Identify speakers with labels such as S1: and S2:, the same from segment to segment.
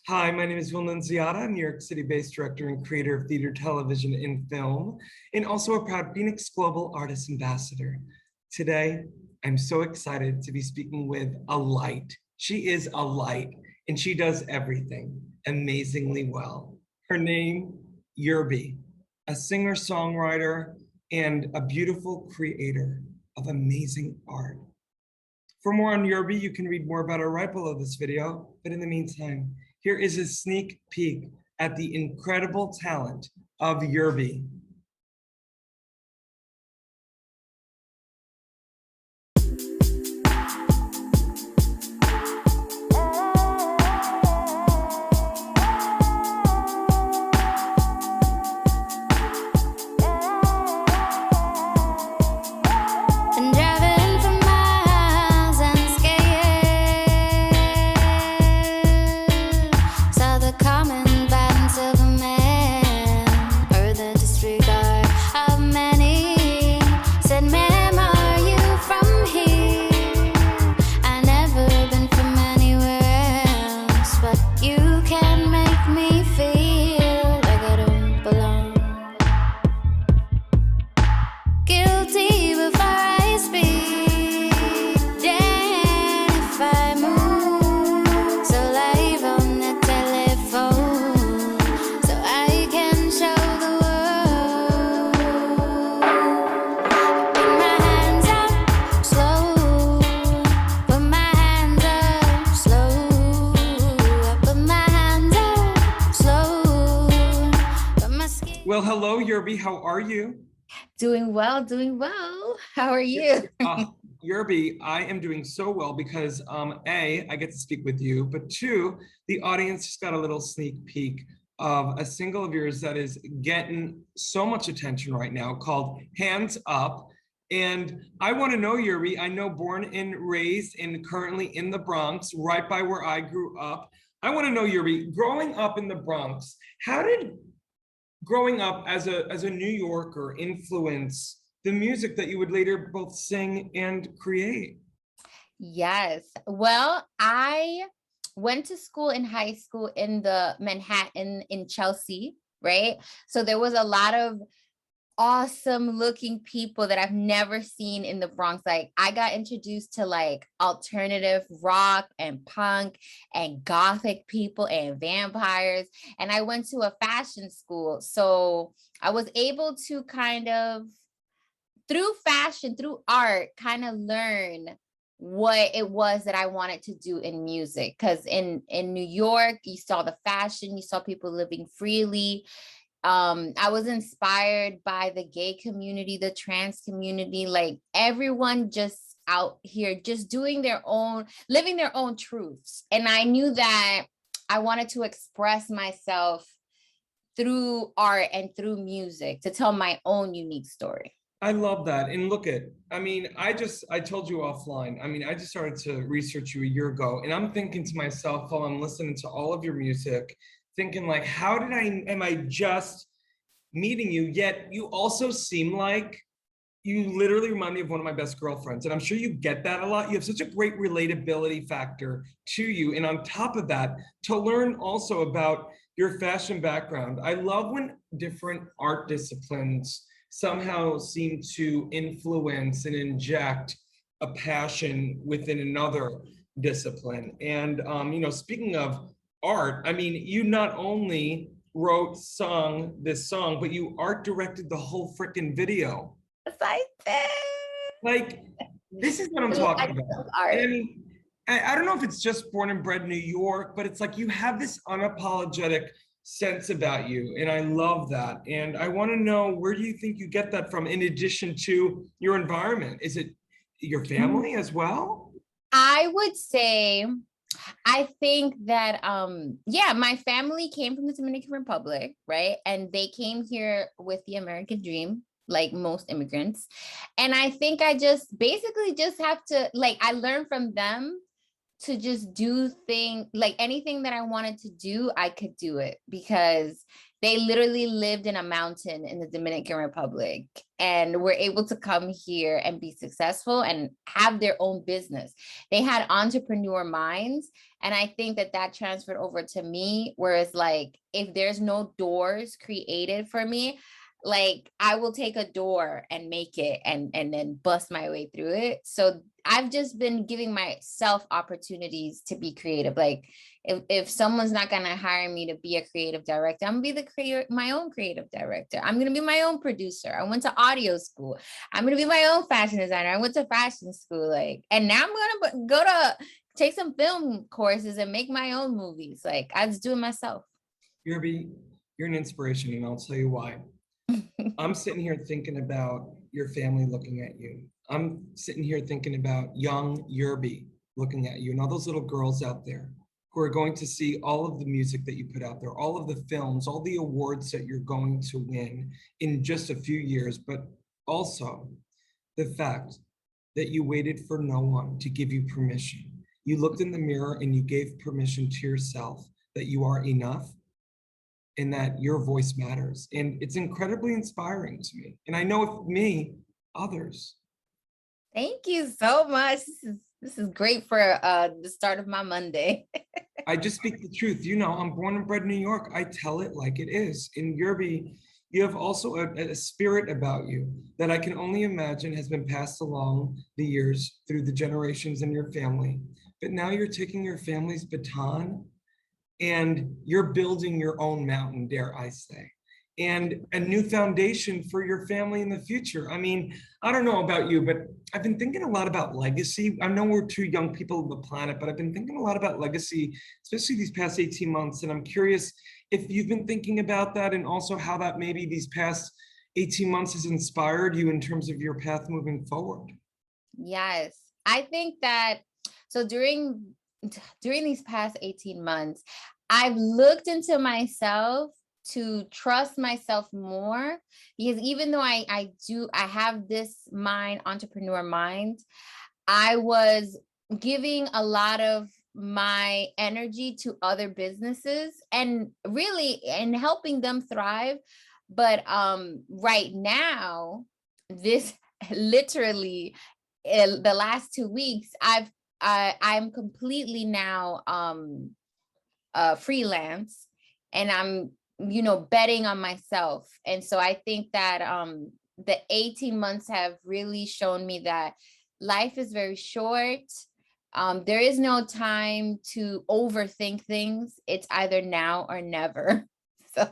S1: Hi, my name is Will Nunziata, New York City-based director and creator of theater, television, and film, and also a proud FENIX Global Artist Ambassador. Today, I'm so excited to be speaking with a light. She is a light, and she does everything amazingly well. Her name, YURBY, a singer-songwriter and a beautiful creator of amazing art. For more on YURBY, you can read more about her right below this video, but in the meantime, here is a sneak peek at the incredible talent of YURBY. Well, hello, YURBY. How are you?
S2: Doing well, doing well. How are you?
S1: YURBY, I am doing so well because A, I get to speak with you, but two, the audience just got a little sneak peek of a single of yours that is getting so much attention right now called Hands Up. And I want to know, YURBY, I know born and raised and currently in the Bronx, right by where I grew up. I want to know, YURBY, growing up in the Bronx, how did growing up as a New Yorker influence the music that you would later both sing and create?
S2: Yes. Well, I went to school in high school in the Manhattan in Chelsea, right? So there was a lot of awesome looking people that I've never seen in the Bronx. Like I got introduced to like alternative rock and punk and gothic people and vampires. And I went to a fashion school. So I was able to kind of, through fashion, through art, kind of learn what it was that I wanted to do in music. Because in New York, you saw the fashion, you saw people living freely. I was inspired by the gay community, the trans community, like everyone just out here just doing their own, living their own truths. And I knew that I wanted to express myself through art and through music to tell my own unique story.
S1: I love that. And look at, I mean, I told you offline, I mean, I just started to research you a year ago, and I'm thinking to myself while I'm listening to all of your music, thinking like, am I just meeting you? Yet you also seem like you literally remind me of one of my best girlfriends. And I'm sure you get that a lot. You have such a great relatability factor to you. And on top of that, to learn also about your fashion background. I love when different art disciplines somehow seem to influence and inject a passion within another discipline. And, speaking of art, I mean, you not only sung this song, but you art directed the whole freaking video.
S2: Yes, I did.
S1: Like, this is what I'm talking about. And I mean, I don't know if it's just born and bred New York, but it's like you have this unapologetic sense about you, and I love that. And I want to know, where do you think you get that from, in addition to your environment? Is it your family as well?
S2: I would say, I think that yeah, my family came from the Dominican Republic, right? And they came here with the American dream, like most immigrants. And I think I just basically just have to, like, I learned from them to just do things, like anything that I wanted to do, I could do it, because they literally lived in a mountain in the Dominican Republic and were able to come here and be successful and have their own business. They had entrepreneur minds. And I think that that transferred over to me, whereas like, if there's no doors created for me, like I will take a door and make it and then bust my way through it. So I've just been giving myself opportunities to be creative. Like if someone's not gonna hire me to be a creative director, I'm gonna be my own creative director. I'm gonna be my own producer. I went to audio school. I'm gonna be my own fashion designer. I went to fashion school, like, and now I'm gonna go to take some film courses and make my own movies. Like I just do it myself.
S1: Yurby, you're an inspiration, and I'll tell you why. I'm sitting here thinking about your family looking at you. I'm sitting here thinking about young Yurby looking at you, and all those little girls out there who are going to see all of the music that you put out there, all of the films, all the awards that you're going to win in just a few years, but also the fact that you waited for no one to give you permission. You looked in the mirror and you gave permission to yourself that you are enough and that your voice matters. And it's incredibly inspiring to me. And I know if me, others.
S2: Thank you so much. This is great for the start of my Monday.
S1: I just speak the truth. You know, I'm born and bred in New York. I tell it like it is. In Yurby, you have also a spirit about you that I can only imagine has been passed along the years through the generations in your family. But now you're taking your family's baton and you're building your own mountain, dare I say, and a new foundation for your family in the future. I mean, I don't know about you, but I've been thinking a lot about legacy. I know we're two young people on the planet, but I've been thinking a lot about legacy, especially these past 18 months. And I'm curious if you've been thinking about that, and also how that maybe these past 18 months has inspired you in terms of your path moving forward.
S2: Yes, I think that, so during these past 18 months, I've looked into myself to trust myself more, because even though I have this entrepreneur mind, I was giving a lot of my energy to other businesses and really and helping them thrive. But right now, this literally the last 2 weeks, I'm completely now freelance, and I'm betting on myself. And so I think that the 18 months have really shown me that life is very short. There is no time to overthink things. It's either now or never. So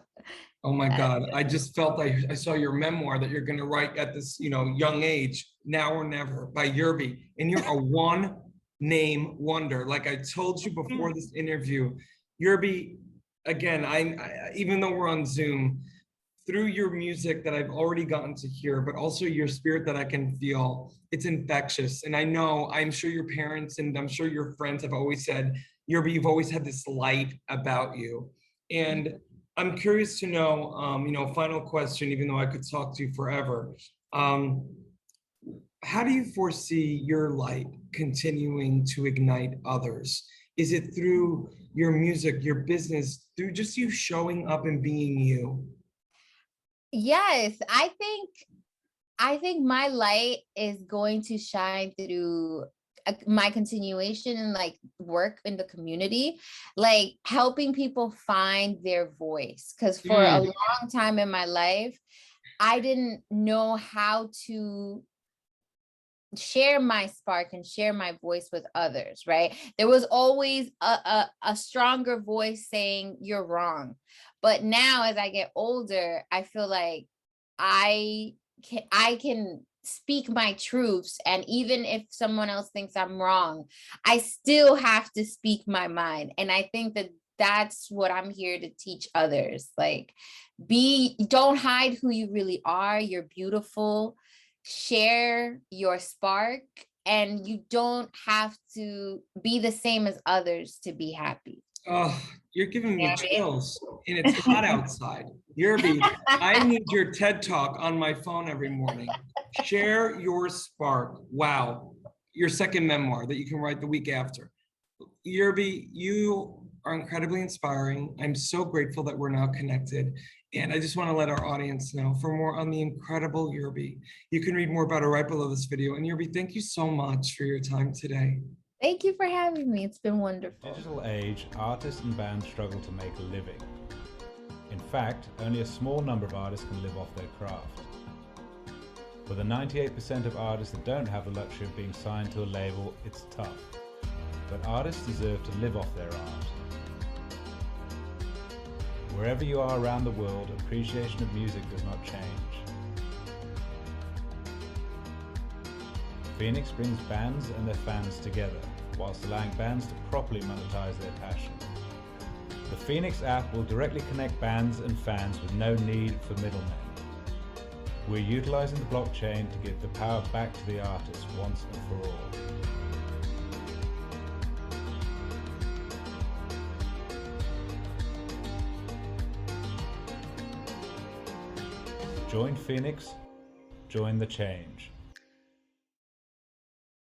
S1: Oh my God, I just felt like I saw your memoir that you're gonna write at this, young age, Now or Never by Yurby. And you're a one name wonder. Like I told you before this interview, Yurby, again, even though we're on Zoom, through your music that I've already gotten to hear, but also your spirit that I can feel, it's infectious. And I'm sure your parents and I'm sure your friends have always said, Yurby, you've always had this light about you. And I'm curious to know, final question, even though I could talk to you forever. How do you foresee your light continuing to ignite others? Is it through your music, your business, through just you showing up and being you?
S2: yes, I think my light is going to shine through my continuation and like work in the community, like helping people find their voice. Because for a long time in my life, I didn't know how to share my spark and share my voice with others, right? There was always a stronger voice saying you're wrong. But now as I get older, I feel like I can speak my truths, and even if someone else thinks I'm wrong, I still have to speak my mind. And I think that that's what I'm here to teach others. Like, don't hide who you really are. You're beautiful. Share your spark, and you don't have to be the same as others to be happy.
S1: Oh, you're giving me
S2: Yeah.
S1: chills, and it's hot outside. Yurby, I need your TED Talk on my phone every morning. Share your spark. Wow. Your second memoir that you can write the week after. Yurby, you are incredibly inspiring. I'm so grateful that we're now connected. And I just want to let our audience know for more on the incredible Yurby. You can read more about her right below this video. And Yurby, thank you so much for your time today.
S2: Thank you for having me. It's been wonderful.
S3: Digital age, artists and bands struggle to make a living. In fact, only a small number of artists can live off their craft. For the 98% of artists that don't have the luxury of being signed to a label, it's tough. But artists deserve to live off their art. Wherever you are around the world, appreciation of music does not change. FENIX brings bands and their fans together, whilst allowing bands to properly monetize their passion. The FENIX app will directly connect bands and fans with no need for middlemen. We're utilizing the blockchain to give the power back to the artist once and for all. Join FENIX, join the change.